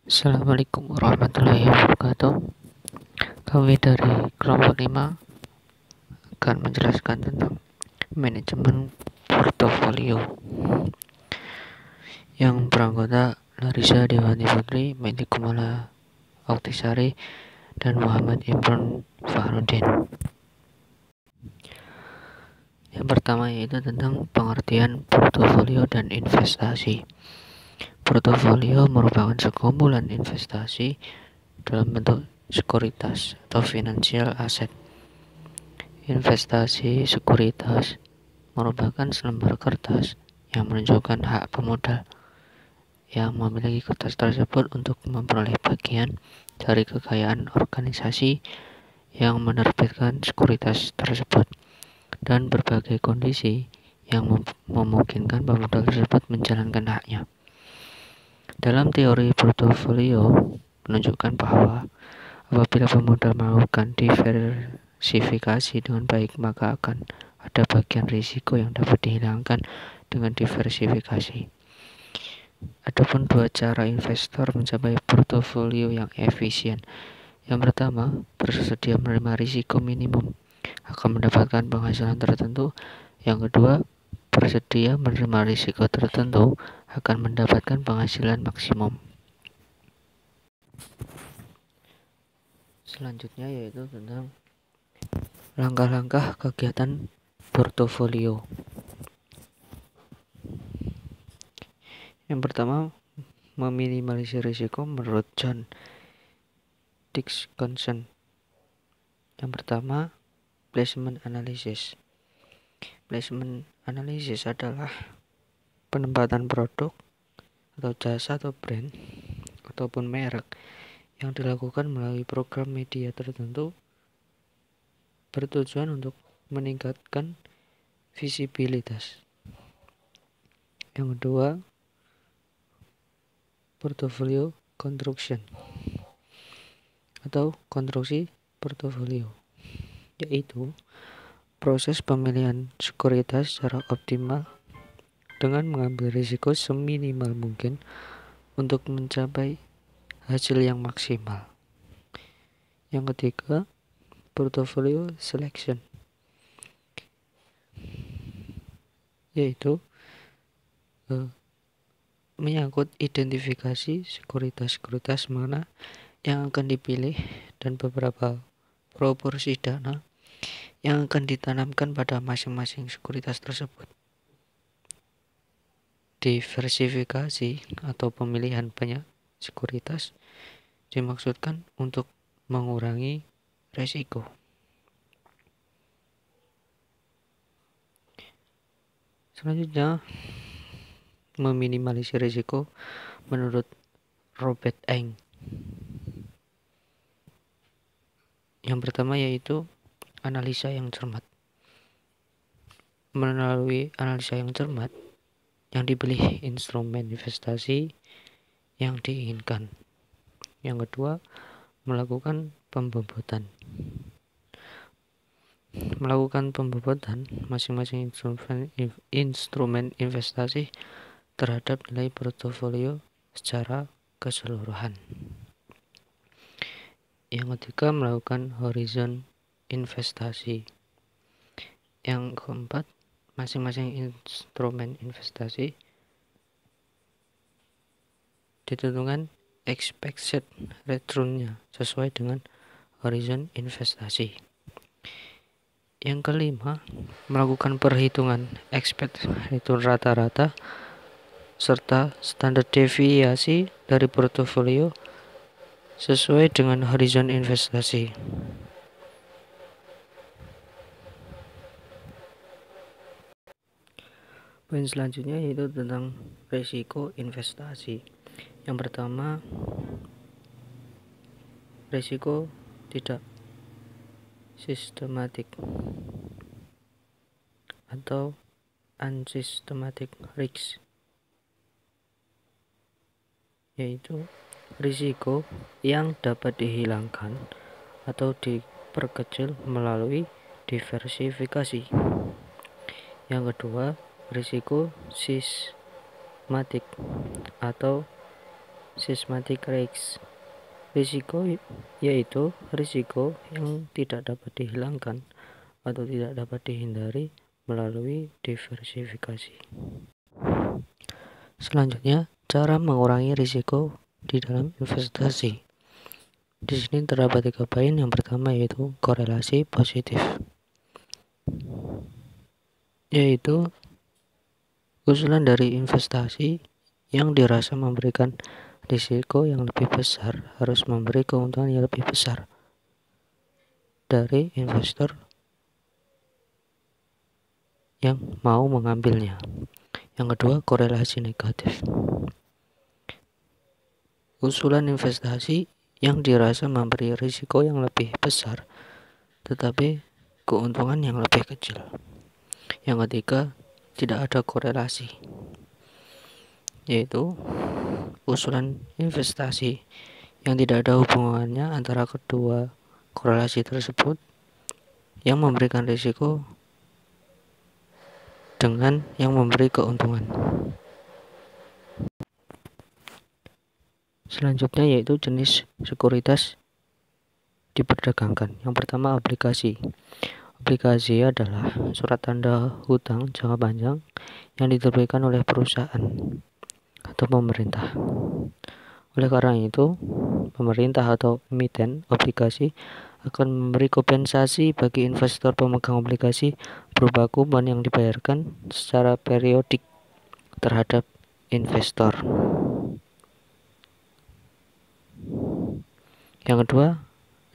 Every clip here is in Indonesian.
Assalamualaikum warahmatullahi wabarakatuh. Kami dari kelompok 5 akan menjelaskan tentang manajemen portofolio yang beranggota Larissa Dewani Putri, Menti Kumala Oktisari, dan Muhammad Imran Fahrudin. Yang pertama yaitu tentang pengertian portofolio dan investasi. Portofolio merupakan sekumpulan investasi dalam bentuk sekuritas atau financial asset. Investasi sekuritas merupakan selembar kertas yang menunjukkan hak pemodal yang memiliki kertas tersebut untuk memperoleh bagian dari kekayaan organisasi yang menerbitkan sekuritas tersebut dan berbagai kondisi yang memungkinkan pemodal tersebut menjalankan haknya. Dalam teori portofolio menunjukkan bahwa apabila pemodal melakukan diversifikasi dengan baik, maka akan ada bagian risiko yang dapat dihilangkan dengan diversifikasi. Adapun dua cara investor mencapai portofolio yang efisien. Yang pertama, bersedia menerima risiko minimum akan mendapatkan penghasilan tertentu. Yang kedua, bersedia menerima risiko tertentu akan mendapatkan penghasilan maksimum. Selanjutnya yaitu tentang langkah-langkah kegiatan portofolio. Yang pertama, meminimalisir risiko menurut John Dickinson. Yang pertama, placement analysis. Placement analysis adalah penempatan produk atau jasa atau brand ataupun merek yang dilakukan melalui program media tertentu bertujuan untuk meningkatkan visibilitas. Yang kedua, portfolio construction atau konstruksi portofolio, yaitu proses pemilihan sekuritas secara optimal dengan mengambil risiko seminimal mungkin untuk mencapai hasil yang maksimal. Yang ketiga, portfolio selection, yaitu menyangkut identifikasi sekuritas-sekuritas mana yang akan dipilih dan beberapa proporsi dana yang akan ditanamkan pada masing-masing sekuritas tersebut. Diversifikasi atau pemilihan banyak sekuritas dimaksudkan untuk mengurangi risiko. Selanjutnya, meminimalisir risiko menurut Robert Eng. Yang pertama yaitu analisa yang cermat. Melalui analisa yang cermat, yang dipilih instrumen investasi yang diinginkan. Yang kedua, melakukan pembobotan. Melakukan pembobotan masing-masing instrumen investasi terhadap nilai portofolio secara keseluruhan. Yang ketiga, melakukan horizon investasi. Yang keempat, masing-masing instrumen investasi ditentukan expected return-nya sesuai dengan horizon investasi. Yang kelima, melakukan perhitungan expected return rata-rata serta standar deviasi dari portofolio sesuai dengan horizon investasi. Poin selanjutnya yaitu tentang risiko investasi. Yang pertama, risiko tidak sistematik atau unsystematic risk, yaitu risiko yang dapat dihilangkan atau diperkecil melalui diversifikasi. Yang kedua, risiko sistematik atau Systematic risk. Risiko yaitu risiko yang tidak dapat dihilangkan atau tidak dapat dihindari melalui diversifikasi. Selanjutnya, cara mengurangi risiko di dalam investasi. Di sini terdapat 3 poin. Yang pertama yaitu korelasi positif, yaitu usulan dari investasi yang dirasa memberikan risiko yang lebih besar harus memberi keuntungan yang lebih besar dari investor yang mau mengambilnya. Yang kedua, korelasi negatif. Usulan investasi yang dirasa memberi risiko yang lebih besar tetapi keuntungan yang lebih kecil. Yang ketiga, tidak ada korelasi, yaitu usulan investasi yang tidak ada hubungannya antara kedua korelasi tersebut yang memberikan risiko dengan yang memberi keuntungan. Selanjutnya yaitu jenis sekuritas diperdagangkan. Yang pertama, obligasi. Obligasi adalah surat tanda hutang jangka panjang yang diterbitkan oleh perusahaan atau pemerintah. Oleh karena itu, pemerintah atau emiten obligasi akan memberi kompensasi bagi investor pemegang obligasi berupa kupon yang dibayarkan secara periodik terhadap investor. Yang kedua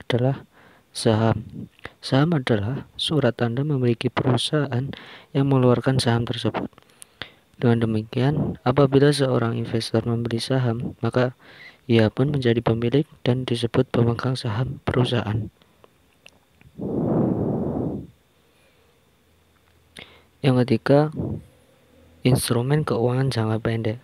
adalah saham. Saham adalah surat tanda memiliki perusahaan yang mengeluarkan saham tersebut. Dengan demikian, apabila seorang investor membeli saham, maka ia pun menjadi pemilik dan disebut pemegang saham perusahaan. Yang ketiga, instrumen keuangan jangka pendek,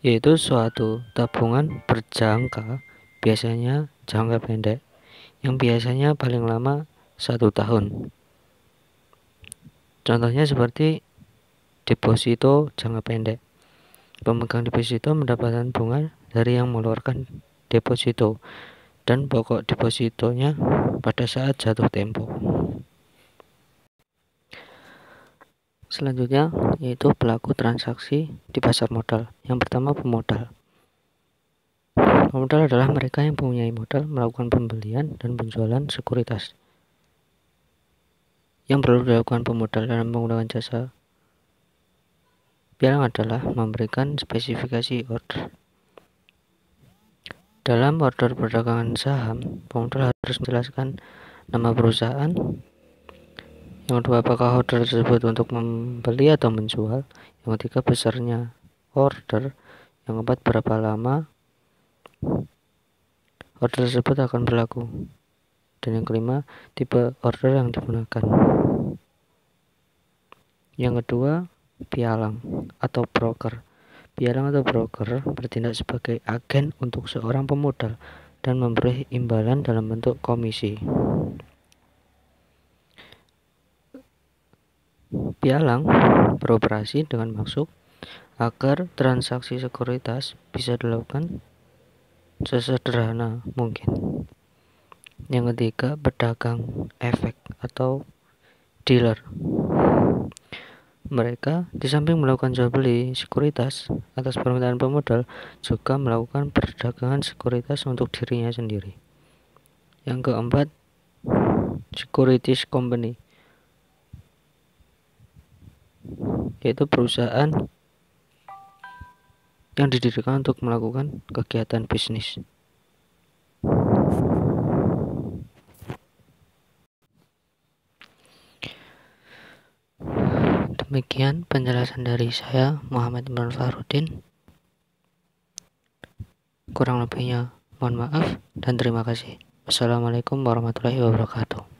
yaitu suatu tabungan berjangka, biasanya jangka pendek, yang biasanya paling lama 1 tahun. Contohnya seperti deposito jangka pendek. Pemegang deposito mendapatkan bunga dari yang mengeluarkan deposito dan pokok depositonya pada saat jatuh tempo. Selanjutnya yaitu pelaku transaksi di pasar modal. Yang pertama, pemodal. Pemodal adalah mereka yang mempunyai modal melakukan pembelian dan penjualan sekuritas. Yang perlu dilakukan pemodal dalam menggunakan jasa pialang adalah memberikan spesifikasi order. Dalam order perdagangan saham, pemodal harus menjelaskan nama perusahaan. Yang kedua, apakah order tersebut untuk membeli atau menjual. Yang ketiga, besarnya order. Yang keempat, berapa lama order tersebut akan berlaku. Dan yang kelima, tipe order yang digunakan. Yang kedua, pialang atau broker. Pialang atau broker bertindak sebagai agen untuk seorang pemodal dan memberi imbalan dalam bentuk komisi. Pialang beroperasi dengan maksud agar transaksi sekuritas bisa dilakukan sesederhana mungkin. Yang ketiga, pedagang efek atau dealer. Mereka di samping melakukan jual beli sekuritas atas permintaan pemodal, juga melakukan perdagangan sekuritas untuk dirinya sendiri. Yang keempat, securities company, yaitu perusahaan yang didirikan untuk melakukan kegiatan bisnis. Demikian penjelasan dari saya, Muhammad Imran Farudin. Kurang lebihnya mohon maaf dan terima kasih. Wassalamualaikum warahmatullahi wabarakatuh.